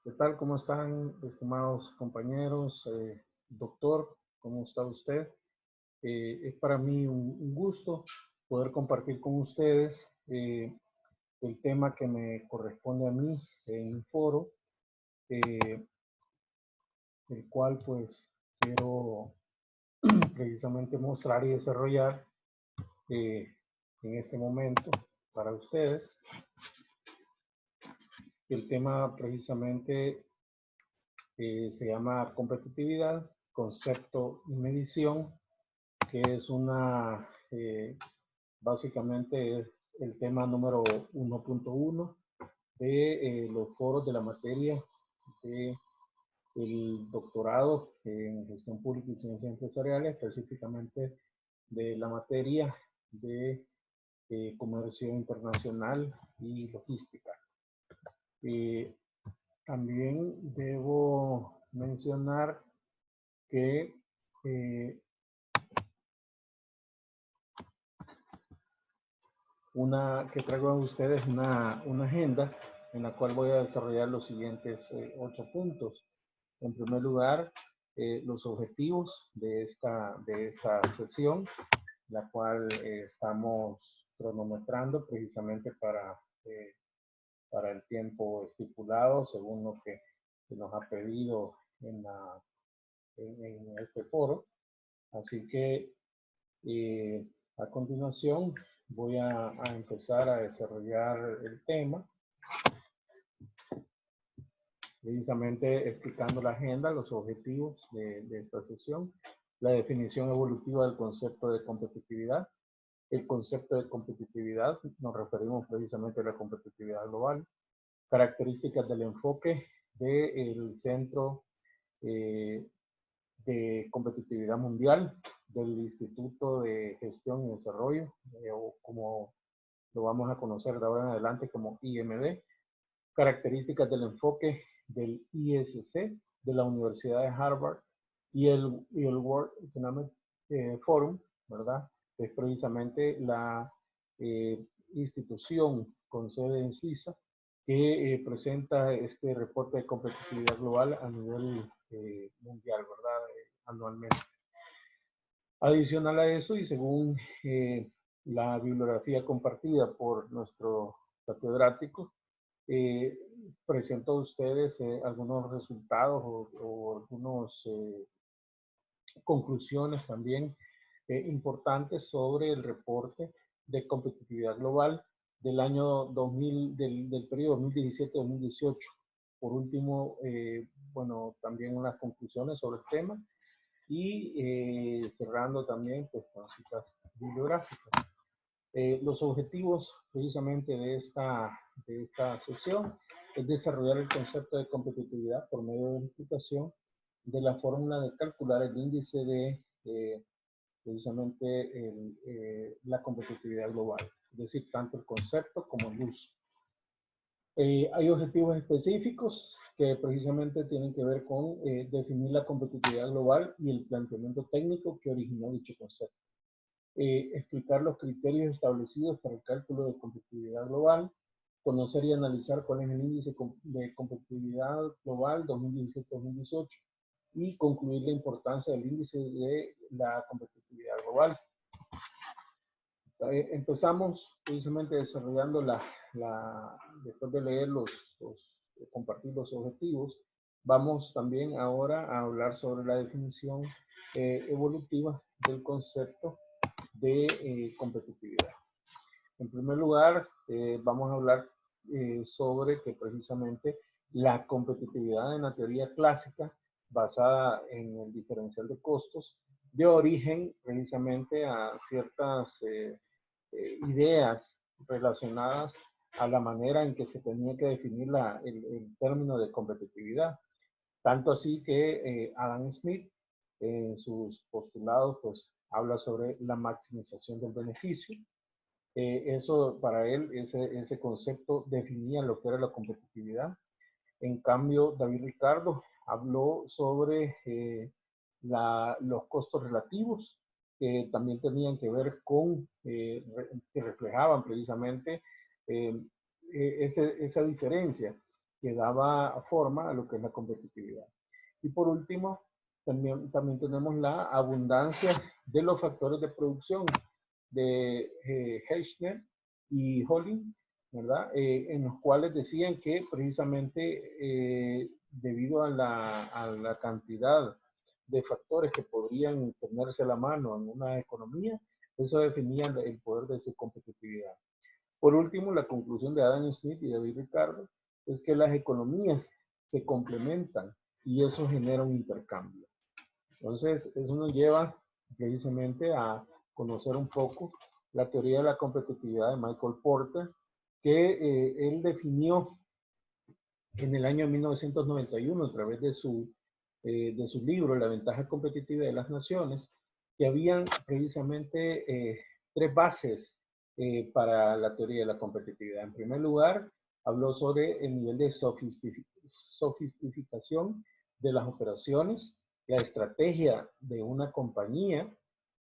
¿Qué tal? ¿Cómo están, estimados compañeros? Doctor, ¿cómo está usted? Es para mí un gusto poder compartir con ustedes el tema que me corresponde a mí en un foro, eh, el cual pues quiero precisamente mostrar y desarrollar eh, en este momento para ustedes. El tema precisamente se llama competitividad, concepto y medición, que es básicamente es el tema número 1.1 de los foros de la materia de el doctorado en gestión pública y ciencias empresariales, específicamente de la materia de comercio internacional y logística. Eh, También debo mencionar que que traigo a ustedes una agenda en la cual voy a desarrollar los siguientes 8 puntos. En primer lugar, los objetivos de esta sesión, la cual estamos cronometrando precisamente para el tiempo estipulado, según lo que se nos ha pedido en este foro. Así que a continuación voy a empezar a desarrollar el tema, precisamente explicando la agenda, los objetivos de esta sesión, la definición evolutiva del concepto de competitividad. El concepto de competitividad nos referimos precisamente a la competitividad global, características del enfoque del Centro eh, de Competitividad Mundial del Instituto de Gestión y Desarrollo, o como lo vamos a conocer de ahora en adelante como IMD, características del enfoque del ISC, de la Universidad de Harvard y el World Economic Forum, ¿verdad? Es precisamente la institución con sede en Suiza que presenta este reporte de competitividad global a nivel mundial, ¿verdad? Anualmente. Adicional a eso, y según la bibliografía compartida por nuestro catedrático, eh, presento a ustedes algunos resultados o algunas conclusiones también importantes sobre el reporte de competitividad global del año 2000, del periodo 2017-2018. Por último, bueno, también unas conclusiones sobre el tema y cerrando también pues, con citas bibliográficas. Los objetivos precisamente de esta sesión es desarrollar el concepto de competitividad por medio de la explicación de la fórmula de calcular el índice de precisamente la competitividad global, es decir, tanto el concepto como el uso. Hay objetivos específicos que precisamente tienen que ver con definir la competitividad global y el planteamiento técnico que originó dicho concepto. Explicar los criterios establecidos para el cálculo de competitividad global, conocer y analizar cuál es el índice de competitividad global 2017-2018 y concluir la importancia del índice de la competitividad global. Empezamos precisamente desarrollando después de leer compartir los objetivos, vamos también ahora a hablar sobre la definición evolutiva del concepto de competitividad. En primer lugar, vamos a hablar sobre que precisamente la competitividad en la teoría clásica, basada en el diferencial de costos, dio origen precisamente a ciertas ideas relacionadas a la manera en que se tenía que definir el término de competitividad. Tanto así que Adam Smith, en sus postulados, pues habla sobre la maximización del beneficio. Eso para él, ese concepto definía lo que era la competitividad. En cambio, David Ricardo habló sobre los costos relativos, que también tenían que ver con, que reflejaban precisamente esa diferencia que daba forma a lo que es la competitividad. Y por último, también tenemos la abundancia de los factores de producción de Heschner y Holling, ¿verdad? En los cuales decían que precisamente debido a la cantidad de factores que podrían tenerse a la mano en una economía, eso definía el poder de su competitividad. Por último, la conclusión de Adam Smith y David Ricardo es que las economías se complementan y eso genera un intercambio. Entonces, eso nos lleva precisamente a conocer un poco la teoría de la competitividad de Michael Porter, que él definió en el año 1991 a través de su libro La ventaja competitiva de las naciones, que habían precisamente tres bases para la teoría de la competitividad. En primer lugar, habló sobre el nivel de sofisticación de las operaciones, la estrategia de una compañía,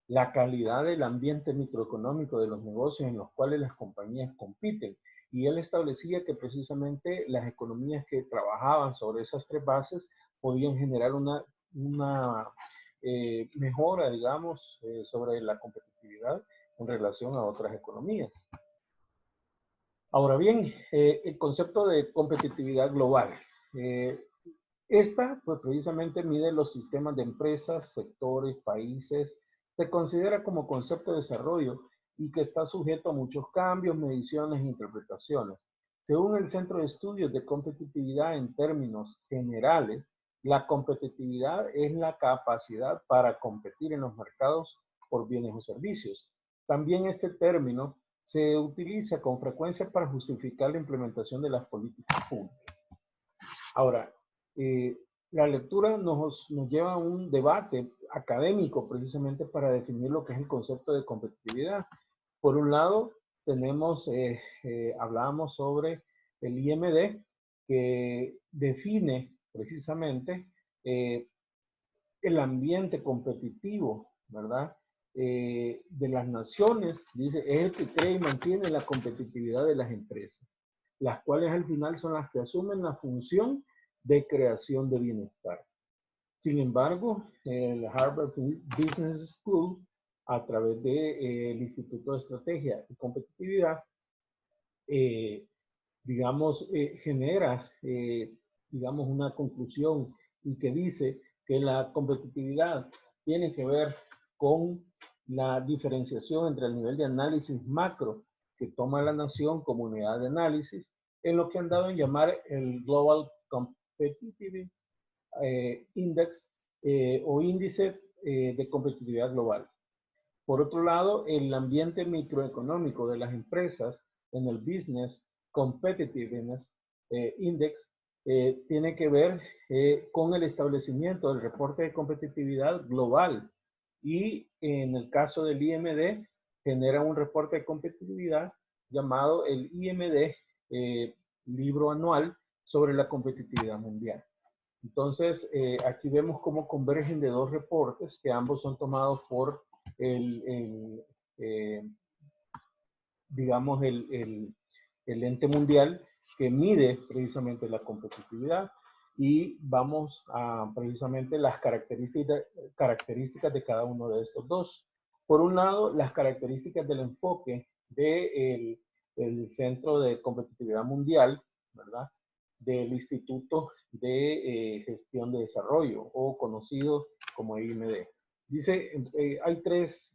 la calidad del ambiente microeconómico de los negocios en los cuales las compañías compiten. Y él establecía que precisamente las economías que trabajaban sobre esas tres bases podían generar una mejora, digamos, sobre la competitividad en relación a otras economías. Ahora bien, el concepto de competitividad global. Esta, pues precisamente mide los sistemas de empresas, sectores, países. Se considera como concepto de desarrollo y que está sujeto a muchos cambios, mediciones e interpretaciones. Según el Centro de Estudios de Competitividad en términos generales, la competitividad es la capacidad para competir en los mercados por bienes o servicios. También este término se utiliza con frecuencia para justificar la implementación de las políticas públicas. Ahora, la lectura nos lleva a un debate académico precisamente para definir lo que es el concepto de competitividad. Por un lado, hablábamos sobre el IMD, que define precisamente el ambiente competitivo, ¿verdad? De las naciones, dice, es el que crea y mantiene la competitividad de las empresas, las cuales al final son las que asumen la función de creación de bienestar. Sin embargo, el Harvard Business School, a través del Instituto de Estrategia y Competitividad, genera, digamos, una conclusión y que dice que la competitividad tiene que ver con la diferenciación entre el nivel de análisis macro que toma la nación como unidad de análisis, en lo que han dado en llamar el Global Competitive Index o índice de competitividad global. Por otro lado, el ambiente microeconómico de las empresas en el Business Competitiveness Index tiene que ver con el establecimiento del reporte de competitividad global y en el caso del IMD genera un reporte de competitividad llamado el IMD libro anual sobre la competitividad mundial. Entonces, aquí vemos cómo convergen de dos reportes que ambos son tomados por digamos, el ente mundial que mide precisamente la competitividad y vamos a precisamente las características de cada uno de estos dos. Por un lado, las características del enfoque del Centro de Competitividad Mundial, ¿verdad? Del Instituto de Gestión de Desarrollo, o conocido como IMD. Dice, hay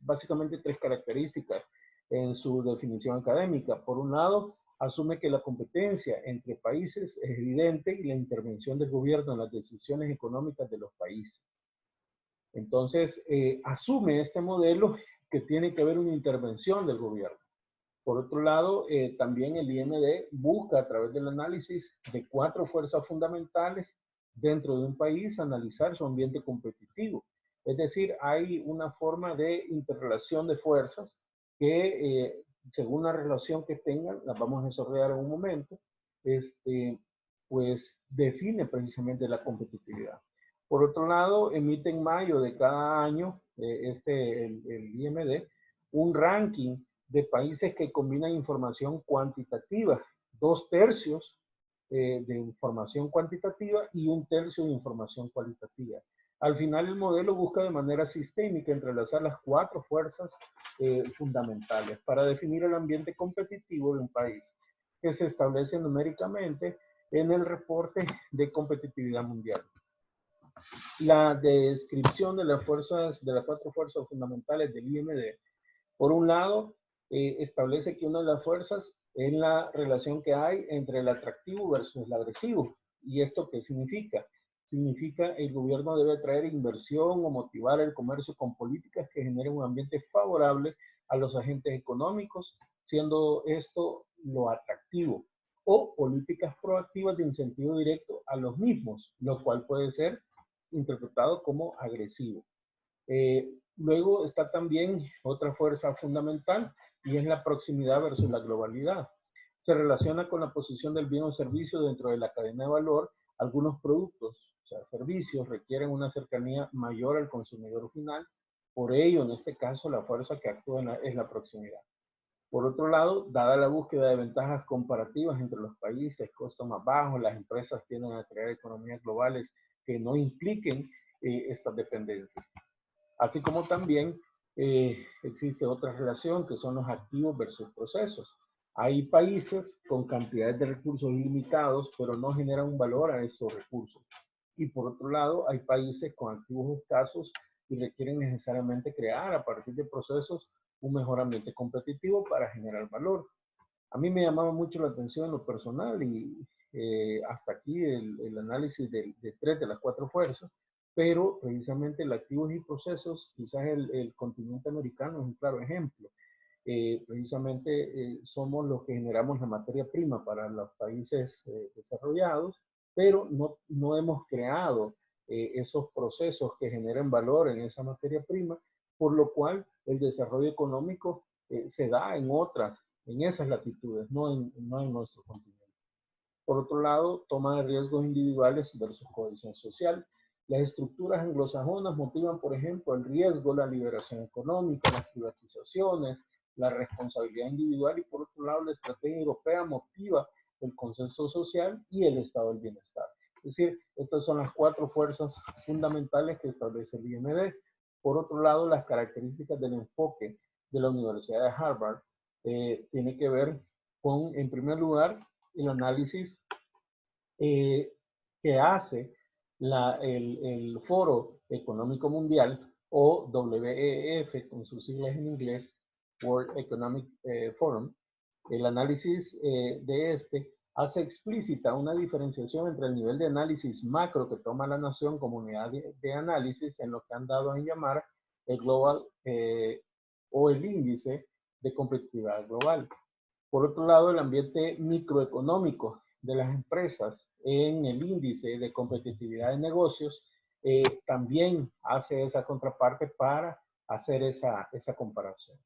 básicamente tres características en su definición académica. Por un lado, asume que la competencia entre países es evidente y la intervención del gobierno en las decisiones económicas de los países. Entonces, asume este modelo que tiene que haber una intervención del gobierno. Por otro lado, también el IMD busca a través del análisis de 4 fuerzas fundamentales dentro de un país analizar su ambiente competitivo. Es decir, hay una forma de interrelación de fuerzas que según la relación que tengan, las vamos a desarrollar en un momento, pues define precisamente la competitividad. Por otro lado, emite en mayo de cada año el IMD un ranking de países que combinan información cuantitativa. 2/3 de información cuantitativa y 1/3 de información cualitativa. Al final el modelo busca de manera sistémica entrelazar las 4 fuerzas fundamentales para definir el ambiente competitivo de un país, que se establece numéricamente en el reporte de competitividad mundial. La descripción de las 4 fuerzas fundamentales del IMD, por un lado, establece que una de las fuerzas es la relación que hay entre el atractivo versus el agresivo. ¿Y esto qué significa? Significa el gobierno debe atraer inversión o motivar el comercio con políticas que generen un ambiente favorable a los agentes económicos, siendo esto lo atractivo, o políticas proactivas de incentivo directo a los mismos, lo cual puede ser interpretado como agresivo. Luego está también otra fuerza fundamental y es la proximidad versus la globalidad. Se relaciona con la posición del bien o servicio dentro de la cadena de valor. Algunos productos, o sea, servicios, requieren una cercanía mayor al consumidor final. Por ello, en este caso, la fuerza que actúa es la proximidad. Por otro lado, dada la búsqueda de ventajas comparativas entre los países, costos más bajos, las empresas tienden a crear economías globales que no impliquen estas dependencias. Así como también existe otra relación que son los activos versus procesos. Hay países con cantidades de recursos ilimitados, pero no generan un valor a esos recursos. Y por otro lado, hay países con activos escasos y requieren necesariamente crear a partir de procesos un mejor ambiente competitivo para generar valor. A mí me llamaba mucho la atención en lo personal y hasta aquí el análisis de 3 de las 4 fuerzas, pero precisamente el activos y procesos, quizás el continente americano es un claro ejemplo. Precisamente somos los que generamos la materia prima para los países desarrollados, pero no hemos creado esos procesos que generen valor en esa materia prima, por lo cual el desarrollo económico se da en esas latitudes, no en nuestro continente. Por otro lado, toma de riesgos individuales versus cohesión social. Las estructuras anglosajonas motivan, por ejemplo, el riesgo, la liberación económica, las privatizaciones, la responsabilidad individual y por otro lado la estrategia europea motiva el consenso social y el estado del bienestar. Es decir, estas son las 4 fuerzas fundamentales que establece el IMD. Por otro lado, las características del enfoque de la Universidad de Harvard tiene que ver con, en primer lugar, el análisis que hace el Foro Económico Mundial, o WEF con sus siglas en inglés, World Economic Forum. El análisis de este hace explícita una diferenciación entre el nivel de análisis macro que toma la nación como unidad de análisis en lo que han dado a llamar el Global o el índice de competitividad global. Por otro lado, el ambiente microeconómico de las empresas en el índice de competitividad de negocios también hace esa contraparte para hacer esa comparación.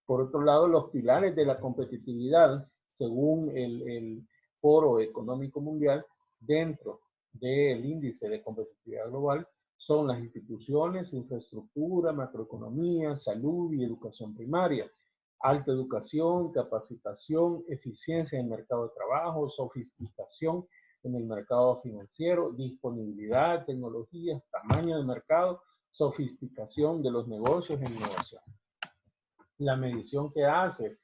Por otro lado, los pilares de la competitividad, según el Foro Económico Mundial, dentro del índice de competitividad global, son las instituciones, infraestructura, macroeconomía, salud y educación primaria, alta educación, capacitación, eficiencia en el mercado de trabajo, sofisticación en el mercado financiero, disponibilidad, tecnologías, tamaño de mercado, sofisticación de los negocios e innovación. La medición que hace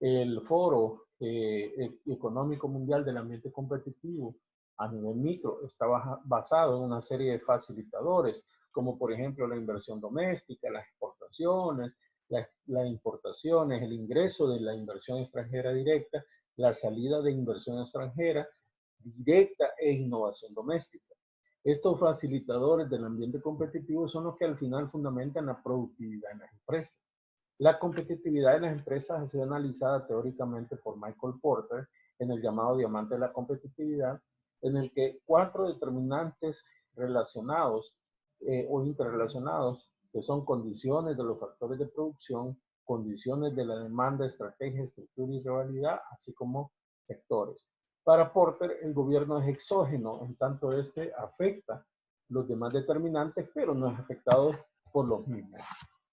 el Foro Económico Mundial del Ambiente Competitivo a nivel micro está basado en una serie de facilitadores, como por ejemplo la inversión doméstica, las exportaciones, las importaciones, el ingreso de la inversión extranjera directa, la salida de inversión extranjera directa e innovación doméstica. Estos facilitadores del ambiente competitivo son los que al final fundamentan la productividad en las empresas. La competitividad de las empresas ha sido analizada teóricamente por Michael Porter en el llamado diamante de la competitividad, en el que 4 determinantes relacionados o interrelacionados, que son condiciones de los factores de producción, condiciones de la demanda, estrategia, estructura y rivalidad, así como sectores. Para Porter, el gobierno es exógeno, en tanto este afecta los demás determinantes, pero no es afectado por los mismos.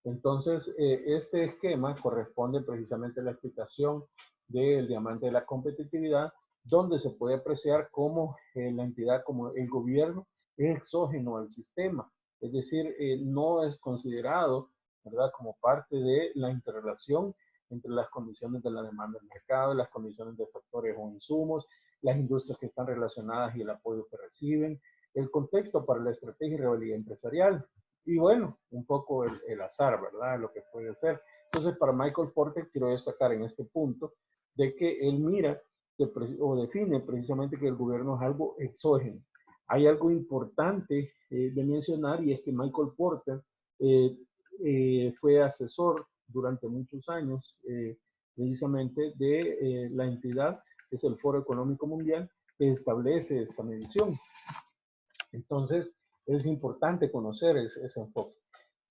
Entonces, este esquema corresponde precisamente a la explicación del diamante de la competitividad, donde se puede apreciar cómo la entidad, como el gobierno, es exógeno al sistema, es decir, no es considerado, ¿verdad?, como parte de la interrelación entre las condiciones de la demanda del mercado, las condiciones de factores o insumos, las industrias que están relacionadas y el apoyo que reciben, el contexto para la estrategia y rivalidad empresarial, y bueno, un poco el azar, ¿verdad?, lo que puede ser. Entonces, para Michael Porter, quiero destacar en este punto de que él mira o define precisamente que el gobierno es algo exógeno. Hay algo importante de mencionar, y es que Michael Porter fue asesor durante muchos años precisamente de la entidad, que es el Foro Económico Mundial, que establece esta medición. Entonces, es importante conocer ese enfoque.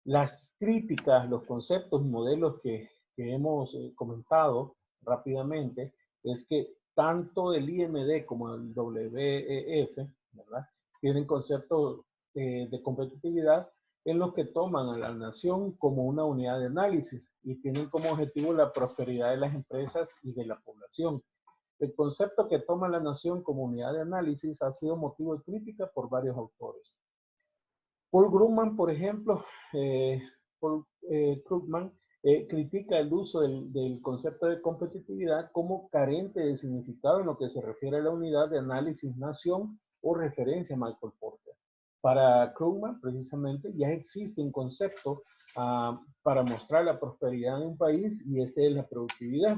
Las críticas, los conceptos y modelos que hemos comentado rápidamente es que tanto el IMD como el WEF, ¿verdad?, tienen conceptos de competitividad en los que toman a la nación como una unidad de análisis y tienen como objetivo la prosperidad de las empresas y de la población. El concepto que toma la nación como unidad de análisis ha sido motivo de crítica por varios autores. Paul Krugman, por ejemplo, Paul Krugman critica el uso del concepto de competitividad como carente de significado en lo que se refiere a la unidad de análisis nación o referencia a Michael Porter. Para Krugman, precisamente, ya existe un concepto para mostrar la prosperidad de un país, y este es la productividad.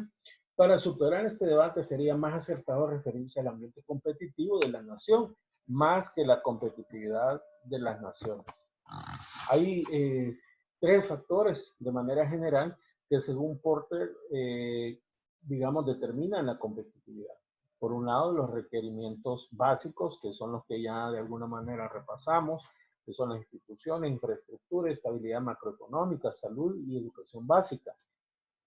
Para superar este debate sería más acertado referirse al ambiente competitivo de la nación, más que la competitividad de las naciones. Hay tres factores de manera general que según Porter, digamos, determinan la competitividad. Por un lado, los requerimientos básicos, que son los que ya de alguna manera repasamos, que son las instituciones, infraestructura, estabilidad macroeconómica, salud y educación básica.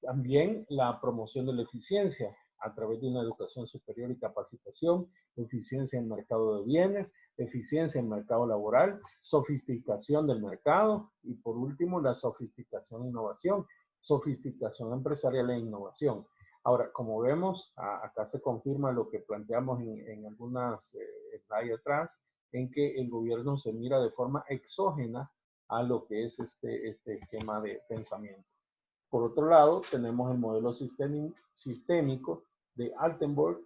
También la promoción de la eficiencia a través de una educación superior y capacitación, eficiencia en el mercado de bienes, eficiencia en el mercado laboral, sofisticación del mercado y por último la sofisticación e innovación, sofisticación empresarial e innovación. Ahora, como vemos, acá se confirma lo que planteamos en algunas slides atrás, en que el gobierno se mira de forma exógena a lo que es este esquema de pensamiento. Por otro lado, tenemos el modelo sistémico de Altenburg,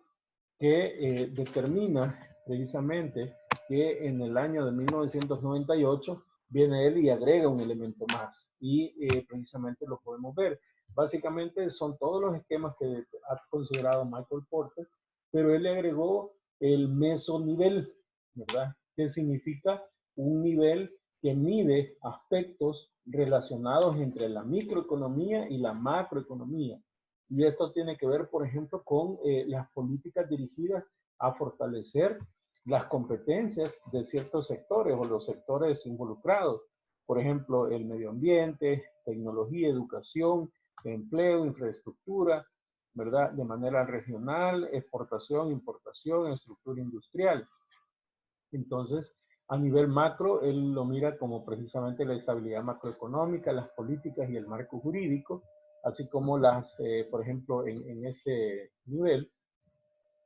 que determina precisamente que en el año de 1998 viene él y agrega un elemento más, y precisamente lo podemos ver. Básicamente son todos los esquemas que ha considerado Michael Porter, pero él le agregó el mesonivel, ¿verdad? Que significa un nivel que mide aspectos relacionados entre la microeconomía y la macroeconomía. Y esto tiene que ver, por ejemplo, con las políticas dirigidas a fortalecer las competencias de ciertos sectores o los sectores involucrados. Por ejemplo, el medio ambiente, tecnología, educación, empleo, infraestructura, ¿verdad? De manera regional, exportación, importación, estructura industrial. Entonces, a nivel macro, él lo mira como precisamente la estabilidad macroeconómica, las políticas y el marco jurídico, así como las, por ejemplo, en este nivel,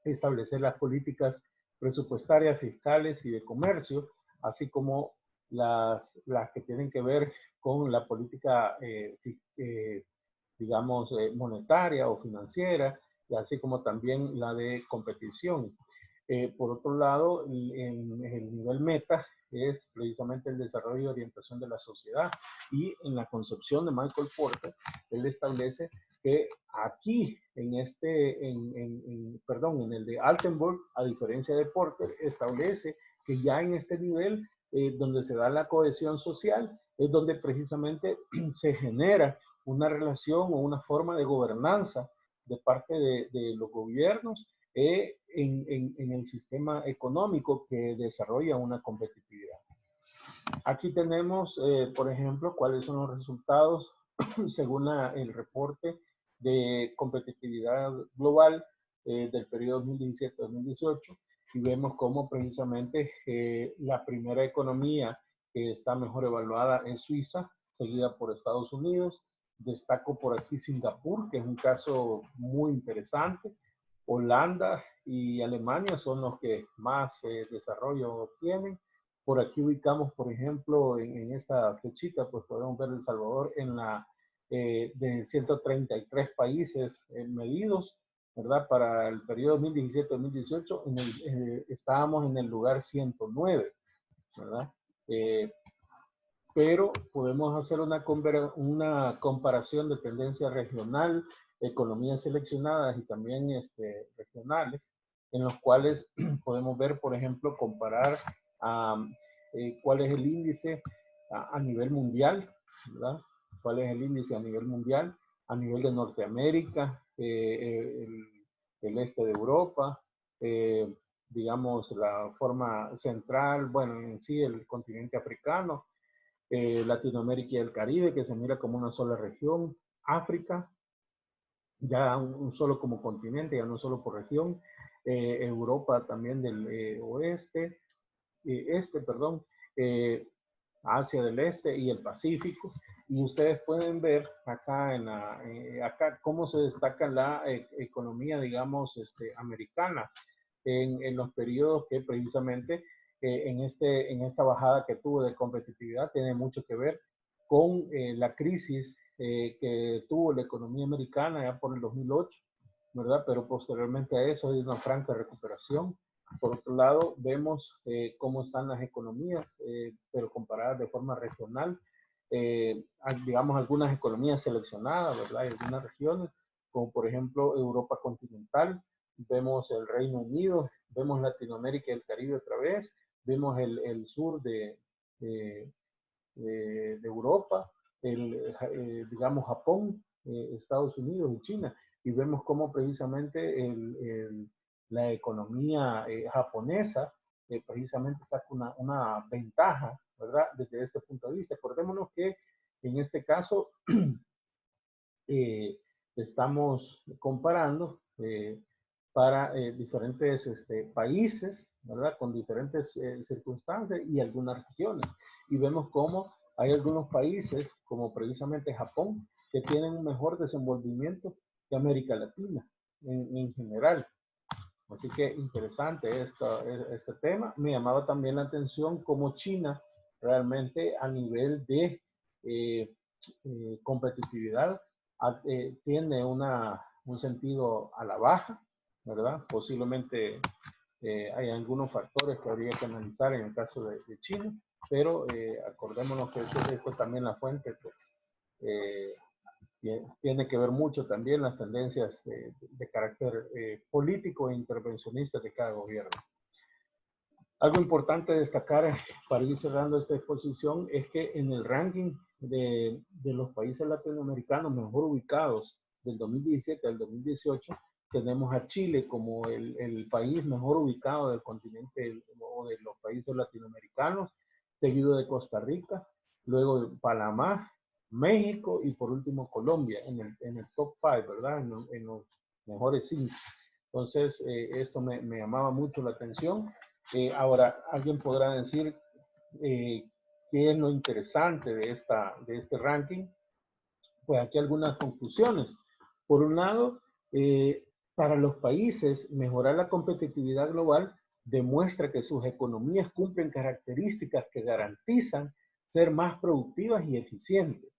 establecer las políticas presupuestarias, fiscales y de comercio, así como las que tienen que ver con la política, digamos, monetaria o financiera, y así como también la de competición. Por otro lado, en el nivel meta es precisamente el desarrollo y orientación de la sociedad, y en la concepción de Michael Porter, él establece que aquí, en el de Altenburg, a diferencia de Porter, establece que ya en este nivel, donde se da la cohesión social, es donde precisamente se genera una relación o una forma de gobernanza de parte de los gobiernos en el sistema económico que desarrolla una competitividad. Aquí tenemos, por ejemplo, cuáles son los resultados según el reporte de competitividad global del periodo 2017-2018, y vemos cómo precisamente la primera economía que está mejor evaluada es Suiza, seguida por Estados Unidos. Destaco por aquí Singapur, que es un caso muy interesante, Holanda y Alemania son los que más desarrollo tienen. Por aquí ubicamos, por ejemplo, en esta flechita, pues podemos ver El Salvador en la de 133 países medidos, ¿verdad? Para el periodo 2017-2018 estábamos en el lugar 109, ¿verdad? Pero podemos hacer una comparación de tendencia regional, economías seleccionadas y también regionales, en los cuales podemos ver, por ejemplo, comparar cuál es el índice a nivel mundial, ¿verdad? ¿Cuál es el índice a nivel mundial? A nivel de Norteamérica, el este de Europa, digamos, la forma central, bueno, en sí el continente africano, Latinoamérica y el Caribe, que se mira como una sola región, África, ya un solo como continente, ya no solo por región, Europa también del oeste, perdón, Asia del Este y el Pacífico. Y ustedes pueden ver acá, acá cómo se destaca la economía, digamos, americana en los periodos que precisamente en esta bajada que tuvo de competitividad tiene mucho que ver con la crisis que tuvo la economía americana ya por el 2008, ¿verdad? Pero posteriormente a eso hay una franca recuperación. Por otro lado, vemos cómo están las economías, pero comparadas de forma regional. Digamos, algunas economías seleccionadas, ¿verdad? En algunas regiones, como por ejemplo Europa continental, vemos el Reino Unido, vemos Latinoamérica y el Caribe otra vez, vemos el sur de Europa, digamos Japón, Estados Unidos y China, y vemos cómo precisamente la economía japonesa precisamente saca una ventaja, ¿verdad? Desde este punto de vista. Acordémonos que en este caso estamos comparando para diferentes países, ¿verdad? Con diferentes circunstancias y algunas regiones. Y vemos cómo hay algunos países, como precisamente Japón, que tienen un mejor desenvolvimiento que América Latina en general. Así que interesante este tema. Me llamaba también la atención cómo China realmente a nivel de competitividad tiene un sentido a la baja, ¿verdad? Posiblemente hay algunos factores que habría que analizar en el caso de China, pero acordémonos que esto también la fuente pues, tiene que ver mucho también las tendencias de carácter político e intervencionista de cada gobierno. Algo importante destacar para ir cerrando esta exposición es que en el ranking de los países latinoamericanos mejor ubicados del 2017 al 2018, tenemos a Chile como el país mejor ubicado del continente o de los países latinoamericanos, seguido de Costa Rica, luego de Panamá, México y por último Colombia en el top 5, ¿verdad? En los mejores 5. Entonces, esto me llamaba mucho la atención. Ahora, alguien podrá decir qué es lo interesante de este ranking. Pues aquí algunas conclusiones. Por un lado, para los países, mejorar la competitividad global demuestra que sus economías cumplen características que garantizan ser más productivas y eficientes.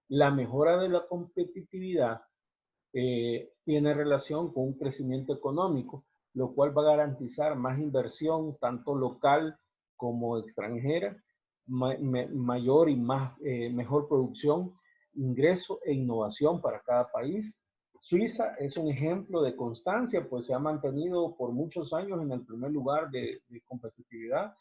La mejora de la competitividad tiene relación con un crecimiento económico, lo cual va a garantizar más inversión, tanto local como extranjera, mayor y mejor producción, ingreso e innovación para cada país. Suiza es un ejemplo de constancia, pues se ha mantenido por muchos años en el primer lugar de competitividad.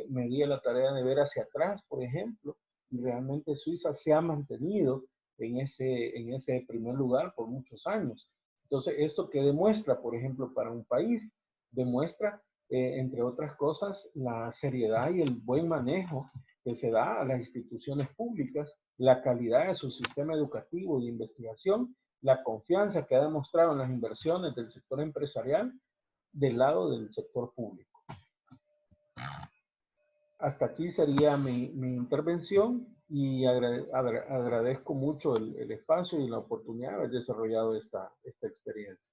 Me di a la tarea de ver hacia atrás, por ejemplo, y realmente Suiza se ha mantenido en ese primer lugar por muchos años. Entonces, ¿esto qué demuestra? Por ejemplo, para un país, demuestra, entre otras cosas, la seriedad y el buen manejo que se da a las instituciones públicas, la calidad de su sistema educativo y de investigación, la confianza que ha demostrado en las inversiones del sector empresarial del lado del sector público. Hasta aquí sería mi intervención y agradezco mucho el espacio y la oportunidad de haber desarrollado esta experiencia.